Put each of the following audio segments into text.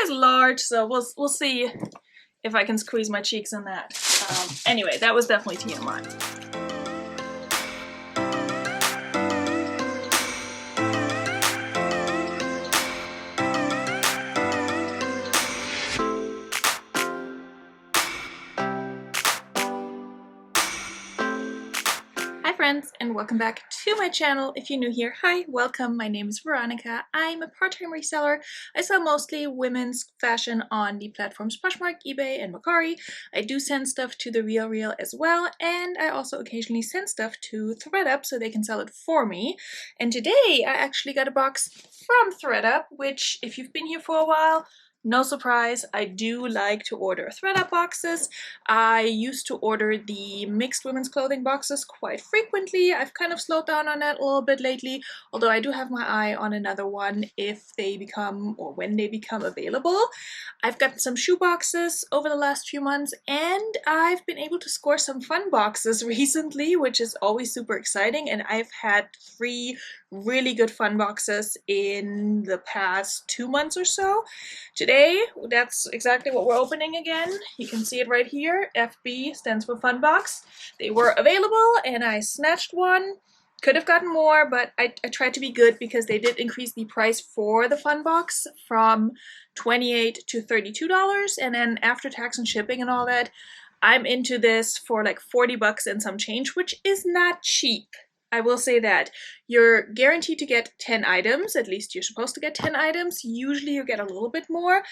size large, so we'll see if I can squeeze my cheeks in that. Anyway, that was definitely TMI. Friends, and welcome back to my channel. If you're new here, hi, welcome. My name is Veronika. I'm a part-time reseller. I sell mostly women's fashion on the platforms Poshmark, eBay, and Mercari. I do send stuff to The Real as well, and I also occasionally send stuff to ThreduP so they can sell it for me. And today I actually got a box from ThreduP, which, if you've been here for a while, no surprise, I do like to order ThreduP boxes. I used to order the mixed women's clothing boxes quite frequently. I've kind of slowed down on that a little bit lately, although I do have my eye on another one if they become, or when they become available. I've gotten some shoe boxes over the last few months, and I've been able to score some fun boxes recently, which is always super exciting, and I've had 3 really good fun boxes in the past 2 months or so. Today, that's exactly what we're opening again. You can see it right here. FB stands for Fun Box. They were available and I snatched one. Could have gotten more, but I tried to be good because they did increase the price for the Fun Box from $28 to $32, and then after tax and shipping and all that, I'm into this for like 40 bucks and some change, which is not cheap. I will say that. You're guaranteed to get 10 items, at least you're supposed to get 10 items. Usually you get a little bit more,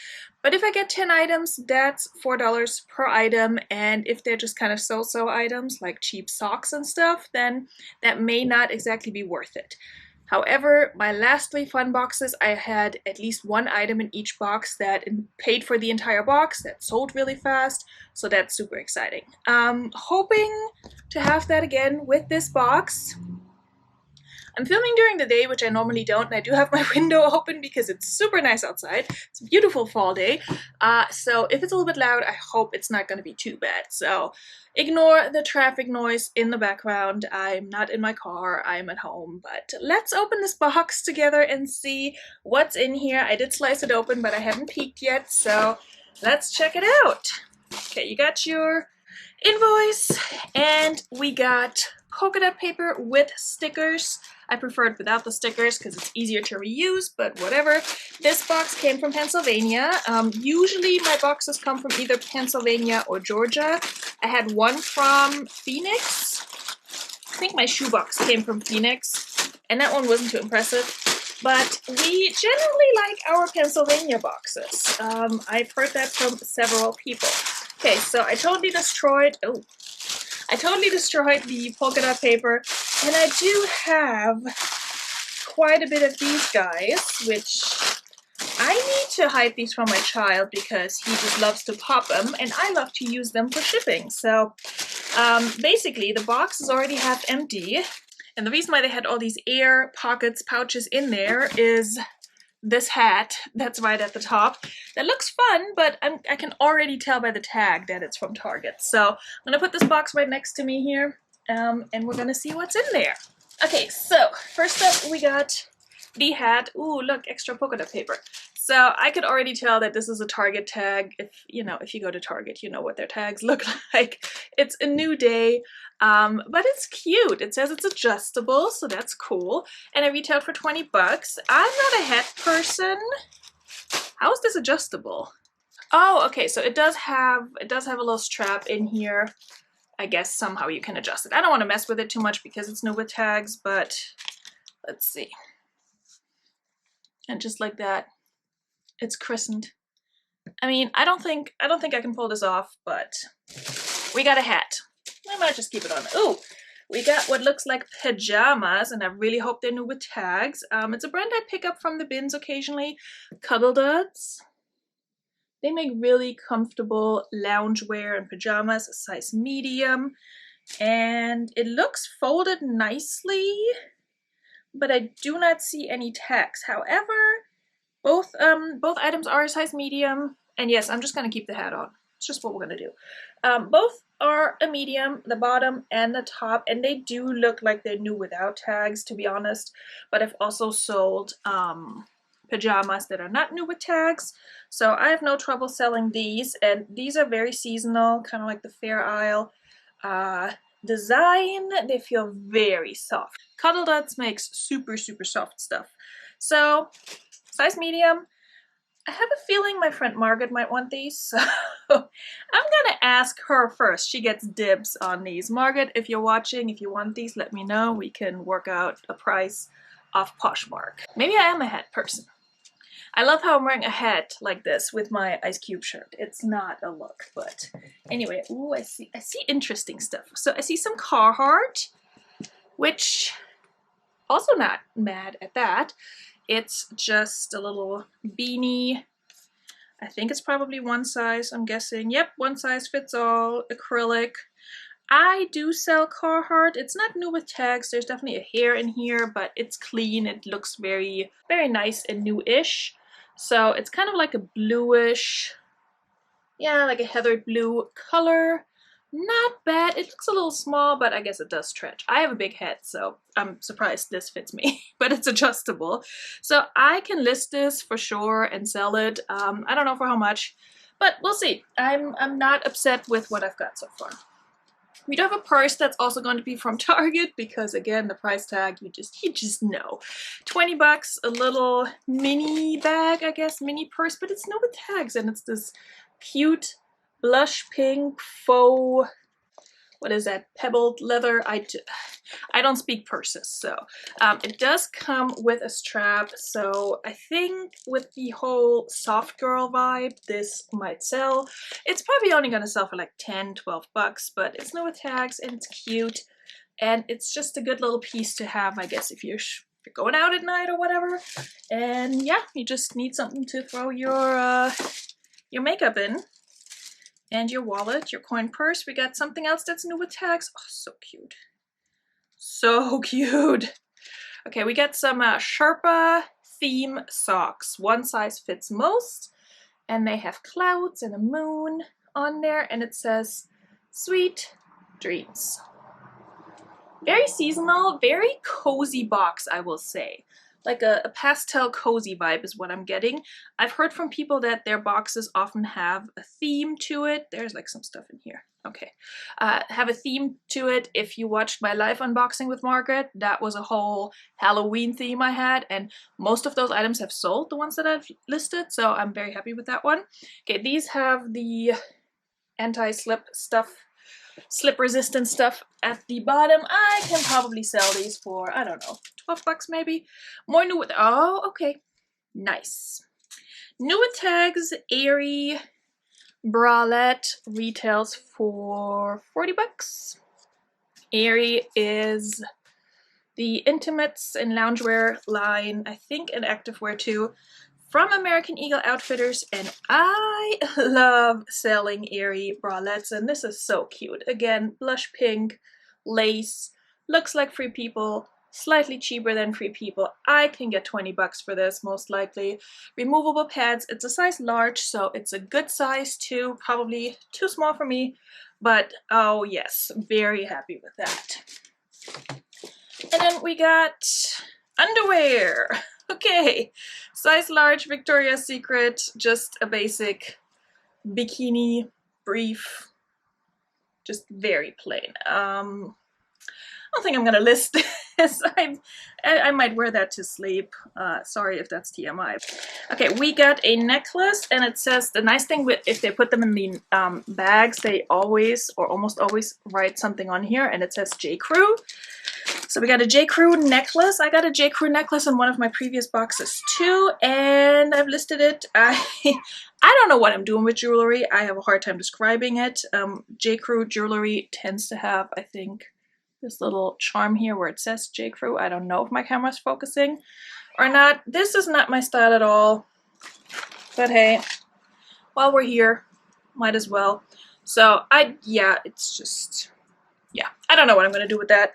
but if I get 10 items, that's $4 per item, and if they're just kind of so-so items, like cheap socks and stuff, then that may not exactly be worth it. However, my last 3 fun boxes, I had at least 1 item in each box that paid for the entire box, that sold really fast, so that's super exciting. Hoping to have that again with this box. I'm filming during the day, which I normally don't, and I do have my window open because it's super nice outside. It's a beautiful fall day, so if it's a little bit loud, I hope it's not going to be too bad. So ignore the traffic noise in the background. I'm not in my car, I'm at home, but let's open this box together and see what's in here. I did slice it open, but I haven't peeked yet, so let's check it out. Okay, you got your invoice, and we got polka dot paper with stickers. I prefer it without the stickers because it's easier to reuse, but whatever. This box came from Pennsylvania. Usually my boxes come from either Pennsylvania or Georgia. I had one from Phoenix. I think my shoe box came from Phoenix, and that one wasn't too impressive. But we generally like our Pennsylvania boxes. I've heard that from several people. Okay, so I totally destroyed the polka dot paper, and I do have quite a bit of these guys, which I need to hide these from my child because he just loves to pop them, and I love to use them for shipping. So basically the box is already half empty, and the reason why they had all these air pockets, pouches in there is this hat that's right at the top. That looks fun, but I can already tell by the tag that it's from Target. So I'm gonna put this box right next to me here, and we're gonna see what's in there. Okay, so first up we got the hat. Ooh, look, extra polka dot paper. So I could already tell that this is a Target tag. If you go to Target, you know what their tags look like. It's a new day, but it's cute. It says it's adjustable, so that's cool. And I retailed for 20 bucks. I'm not a hat person. How is this adjustable? Oh, okay, so it does have a little strap in here. I guess somehow you can adjust it. I don't want to mess with it too much because it's new with tags, but let's see. And just like that, it's christened. I mean, I don't think I can pull this off, but we got a hat. I might just keep it on. Ooh, we got what looks like pajamas, and I really hope they're new with tags. It's a brand I pick up from the bins occasionally. Cuddle Duds. They make really comfortable loungewear and pajamas, size medium, and it looks folded nicely, but I do not see any tags. However, both items are a size medium, and yes, I'm just gonna keep the hat on. It's just what we're gonna do. Both are a medium, the bottom and the top, and they do look like they're new without tags, to be honest. But I've also sold pajamas that are not new with tags. So I have no trouble selling these, and these are very seasonal, kind of like the Fair Isle design. They feel very soft. Cuddle Duds makes super soft stuff. So size medium. I have a feeling my friend Margaret might want these, so I'm gonna ask her first. She gets dibs on these. Margaret, if you're watching, if you want these, let me know. We can work out a price off Poshmark. Maybe I am a hat person. I love how I'm wearing a hat like this with my Ice Cube shirt. It's not a look, but anyway. Ooh, I see interesting stuff. So I see some Carhartt, which also not mad at that. It's just a little beanie. I think it's probably one size, I'm guessing. Yep, one size fits all, acrylic. I do sell Carhartt. It's not new with tags. There's definitely a hair in here, but it's clean. It looks very nice and new-ish. So it's kind of like a bluish, yeah, like a heathered blue color. Not bad. It looks a little small, but I guess it does stretch. I have a big head, so I'm surprised this fits me, but it's adjustable. So I can list this for sure and sell it. I don't know for how much, but we'll see. I'm not upset with what I've got so far. We do have a purse that's also going to be from Target because, again, the price tag, you just know. 20 bucks, a little mini bag, I guess, mini purse, but it's no with tags, and it's this cute blush pink faux, what is that, pebbled leather. I don't speak purses, so it does come with a strap. So I think with the whole soft girl vibe, this might sell. It's probably only gonna sell for like 10-12 bucks, but it's no with tags and it's cute, and it's just a good little piece to have, I guess, if you're going out at night or whatever. And yeah, you just need something to throw your makeup in. And your wallet, your coin purse. We got something else that's new with tags. Oh, so cute. So cute. Okay, we got some Sherpa theme socks. One size fits most. And they have clouds and a moon on there. And it says, "Sweet dreams." Very seasonal, very cozy box, I will say. Like a pastel cozy vibe is what I'm getting. I've heard from people that their boxes often have a theme to it. There's like some stuff in here. Okay. Have a theme to it. If you watched my live unboxing with Margaret, that was a whole Halloween theme I had, and most of those items have sold, the ones that I've listed, so I'm very happy with that one. Okay, these have the anti-slip stuff, slip resistant stuff at the bottom. I can probably sell these for, I don't know, 12 bucks maybe. More new with, oh, okay, nice. New with tags, Airy bralette retails for 40 bucks. Airy is the intimates and loungewear line, I think, and activewear too, from American Eagle Outfitters, and I love selling Airy bralettes, and this is so cute. Again, blush pink, lace, looks like Free People, slightly cheaper than Free People. I can get 20 bucks for this, most likely. Removable pads, it's a size large, so it's a good size too, probably too small for me, but oh yes, very happy with that. And then we got underwear. Okay, size large, Victoria's Secret, just a basic bikini brief, just very plain. I don't think I'm gonna list this. I might wear that to sleep. Sorry if that's TMI. Okay, we got a necklace, and it says, the nice thing with, if they put them in the bags, they always or almost always write something on here, and it says J. Crew. So we got a J. Crew necklace. I got a J. Crew necklace in one of my previous boxes too, and I've listed it. I don't know what I'm doing with jewelry. I have a hard time describing it. J. Crew jewelry tends to have, I think, this little charm here where it says J. Crew. I don't know if my camera's focusing or not. This is not my style at all, but hey, while we're here, might as well. So yeah, it's just, yeah, I don't know what I'm gonna do with that.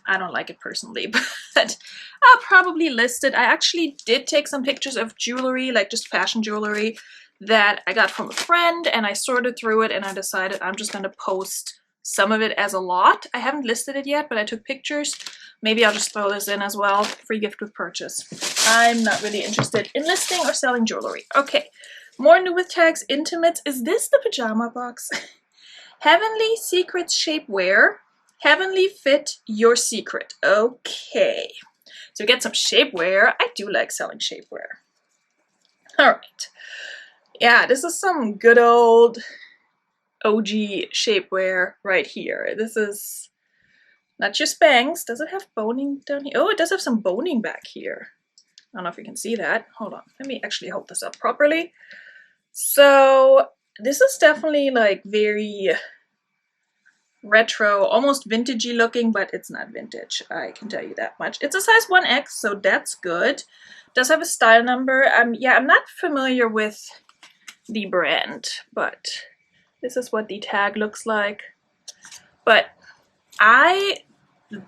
I don't like it personally, but I'll probably list it. I actually did take some pictures of jewelry, like just fashion jewelry that I got from a friend, and I sorted through it, and I decided I'm just going to post some of it as a lot. I haven't listed it yet, but I took pictures. Maybe I'll just throw this in as well. Free gift with purchase. I'm not really interested in listing or selling jewelry. Okay, more new with tags, intimates. Is this the pajama box? Heavenly Secrets Shapewear. Heavenly Fit Your Secret. Okay. So we get some shapewear. I do like selling shapewear. Alright. Yeah, this is some good old OG shapewear right here. This is not just Spanx. Does it have boning down here? Oh, it does have some boning back here. I don't know if you can see that. Hold on. Let me actually hold this up properly. So this is definitely like very retro, almost vintagey looking, but it's not vintage. I can tell you that much. It's a size 1X, so that's good. Does have a style number. Yeah, I'm not familiar with the brand, but this is what the tag looks like. But I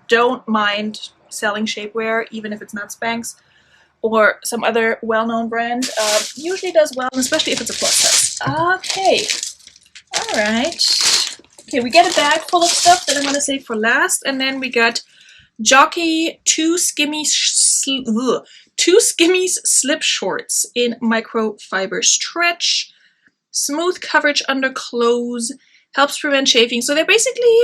don't mind selling shapewear, even if it's not Spanx or some other well-known brand. Usually does well, especially if it's a plus size. Okay, all right. Okay, we get a bag full of stuff that I'm gonna save for last, and then we got Jockey two skimmies slip shorts in microfiber stretch, smooth coverage under clothes, helps prevent chafing. So they're basically,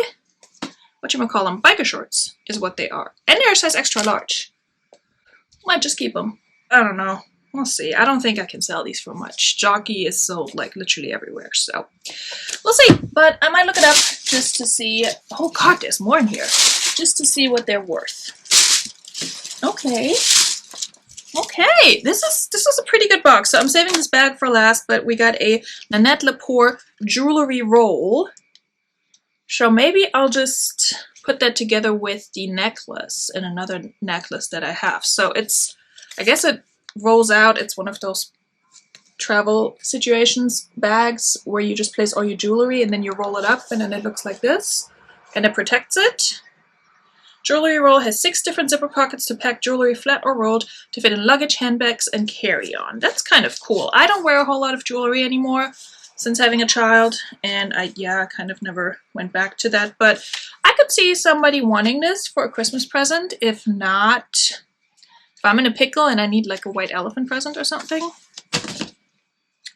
whatchamacallem, biker shorts is what they are, and they're a size extra large. Might just keep them. I don't know. We'll see. I don't think I can sell these for much. Jockey is sold like literally everywhere, so we'll see. But I might look it up just to see. Oh god, there's more in here. Just to see what they're worth. Okay. Okay, this is a pretty good box. So I'm saving this bag for last, but we got a Nanette Lepore jewelry roll. So maybe I'll just put that together with the necklace and another necklace that I have. So it's, I guess it rolls out. It's one of those travel situations bags where you just place all your jewelry and then you roll it up and then it looks like this and it protects it. Jewelry roll has 6 different zipper pockets to pack jewelry flat or rolled to fit in luggage, handbags, and carry-on. That's kind of cool. I don't wear a whole lot of jewelry anymore since having a child, and I kind of never went back to that, but I could see somebody wanting this for a Christmas present. If not, if I'm in a pickle and I need like a white elephant present or something,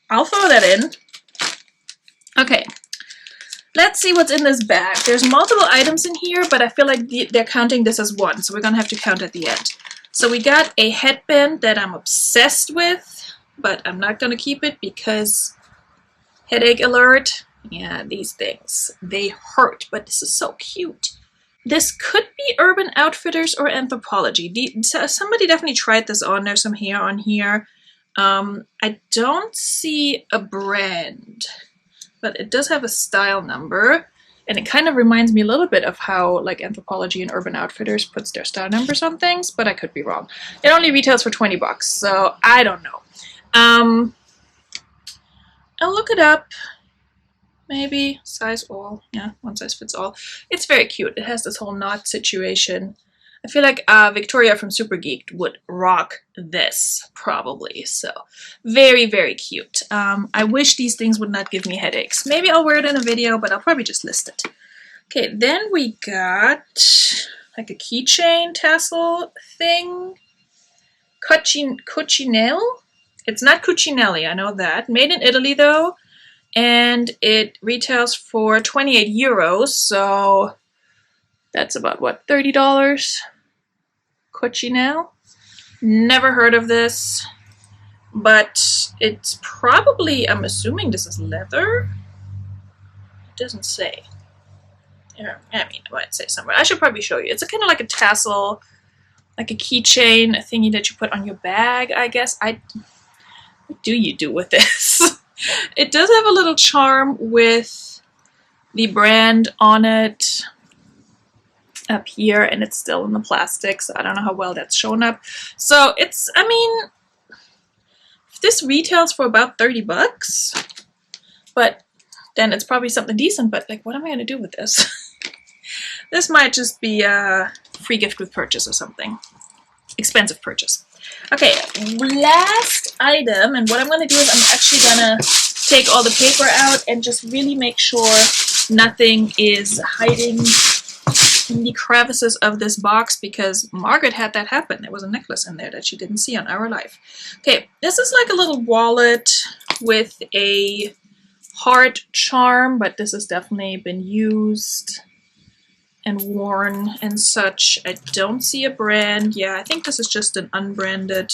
I'll throw that in. Okay. Let's see what's in this bag. There's multiple items in here, but I feel like they're counting this as one, so we're gonna have to count at the end. So we got a headband that I'm obsessed with, but I'm not gonna keep it because headache alert. Yeah, these things, they hurt, but this is so cute. This could be Urban Outfitters or Anthropology. Somebody definitely tried this on. There's some hair on here. I don't see a brand, but it does have a style number, and it kind of reminds me a little bit of how like Anthropology and Urban Outfitters puts their style numbers on things, but I could be wrong. It only retails for 20 bucks, so I don't know. I'll look it up. Maybe size all. Yeah, one size fits all. It's very cute. It has this whole knot situation. I feel like Victoria from Super Geeked would rock this, probably. So, very, very cute. I wish these things would not give me headaches. Maybe I'll wear it in a video, but I'll probably just list it. Okay, then we got like a keychain tassel thing. Cucinelle? It's not Cucinelli, I know that. Made in Italy, though. And it retails for 28 euros, so that's about, what, $30? Cucinelle? Never heard of this, but it's probably, I'm assuming this is leather? It doesn't say. I mean, I might say somewhere. I should probably show you. It's kind of like a tassel, like a keychain thingy that you put on your bag, I guess. What do you do with this? It does have a little charm with the brand on it up here, and it's still in the plastic, so I don't know how well that's shown up. So it's, I mean, this retails for about 30 bucks, but then it's probably something decent, but like, what am I going to do with this? This might just be a free gift with purchase or something. Expensive purchase. Okay, last item, and what I'm going to do is I'm actually going to take all the paper out and just really make sure nothing is hiding in the crevices of this box, because Margaret had that happen. There was a necklace in there that she didn't see on our life. Okay, this is like a little wallet with a heart charm, but this has definitely been used and worn and such. I don't see a brand. Yeah, I think this is just an unbranded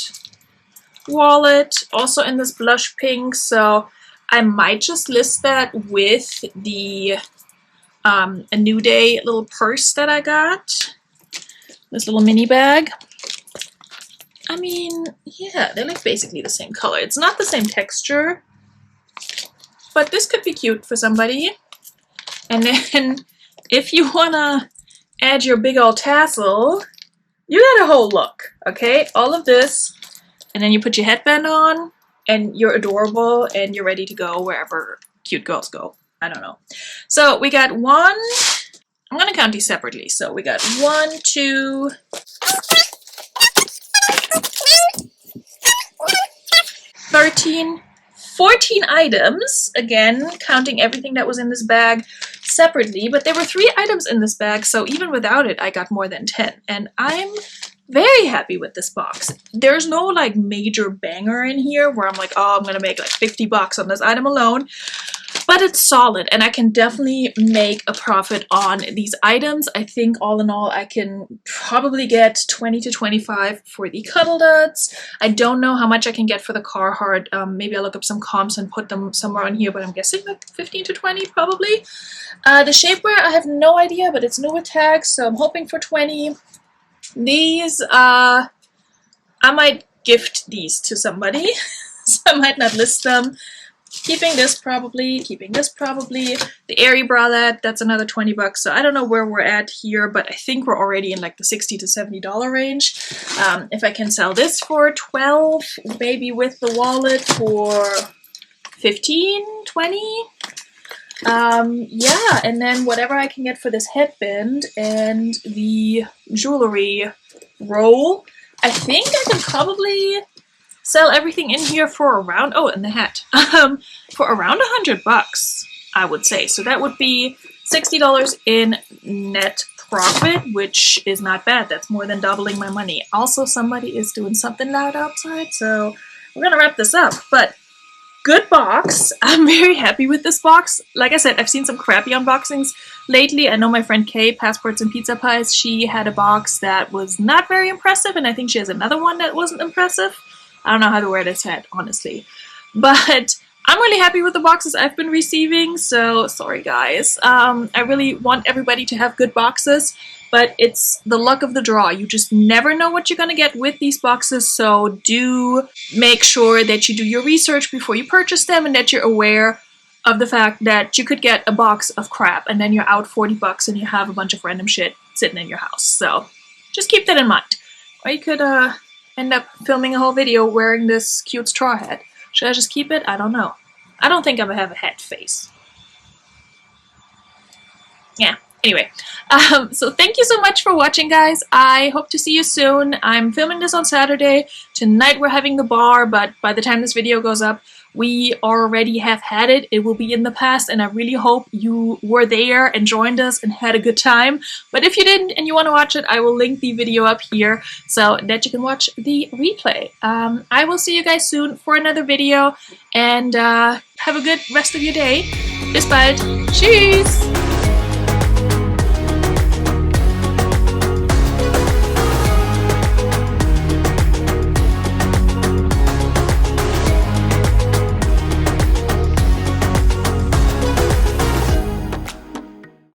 wallet, also in this blush pink, so I might just list that with the a New Day little purse that I got, this little mini bag. I mean, yeah, they're like basically the same color. It's not the same texture, but this could be cute for somebody. And then if you wanna add your big old tassel, you got a whole look, okay? All of this, and then you put your headband on, and you're adorable, and you're ready to go wherever cute girls go. I don't know. So we got one, I'm gonna count these separately. So we got 1, 2, 13, 14 items, again, counting everything that was in this bag separately, but there were 3 items in this bag, so even without it, I got more than 10, and I'm very happy with this box. There's no like major banger in here where I'm like, oh, I'm gonna make like $50 on this item alone, but it's solid, and I can definitely make a profit on these items. I think all in all, I can probably get 20 to 25 for the Cuddle Duds. I don't know how much I can get for the Carhartt. Maybe I'll look up some comps and put them somewhere on here, but I'm guessing like 15 to 20 probably. The Shapewear, I have no idea, but it's new with tags, so I'm hoping for 20. These, I might gift these to somebody, so I might not list them. Keeping this probably. The Airy bralette, that's another $20, so I don't know where we're at here, but I think we're already in like the $60 to $70 range. If I can sell this for 12, maybe with the wallet for 15, 20. Yeah, and then whatever I can get for this headband and the jewelry roll, I think I can probably sell everything in here for around, oh, and the hat, for around $100, I would say. So that would be $60 in net profit, which is not bad. That's more than doubling my money. Also, somebody is doing something loud outside, so we're gonna wrap this up, but good box. I'm very happy with this box. Like I said, I've seen some crappy unboxings lately. I know my friend Kay, Passports and Pizza Pies, she had a box that was not very impressive, and I think she has another one that wasn't impressive. I don't know how to wear this hat, honestly. But I'm really happy with the boxes I've been receiving, so sorry guys. I really want everybody to have good boxes, but it's the luck of the draw. You just never know what you're gonna get with these boxes, so do make sure that you do your research before you purchase them, and that you're aware of the fact that you could get a box of crap and then you're out $40 and you have a bunch of random shit sitting in your house. So just keep that in mind. Or you could end up filming a whole video wearing this cute straw hat. Should I just keep it? I don't know. I don't think I'm gonna have a hat face. Yeah. Anyway, so thank you so much for watching, guys. I hope to see you soon. I'm filming this on Saturday. Tonight we're having the bar, but by the time this video goes up, we already have had it. It will be in the past, and I really hope you were there and joined us and had a good time. But if you didn't and you want to watch it, I will link the video up here so that you can watch the replay. I will see you guys soon for another video, and have a good rest of your day. Bis bald. Tschüss!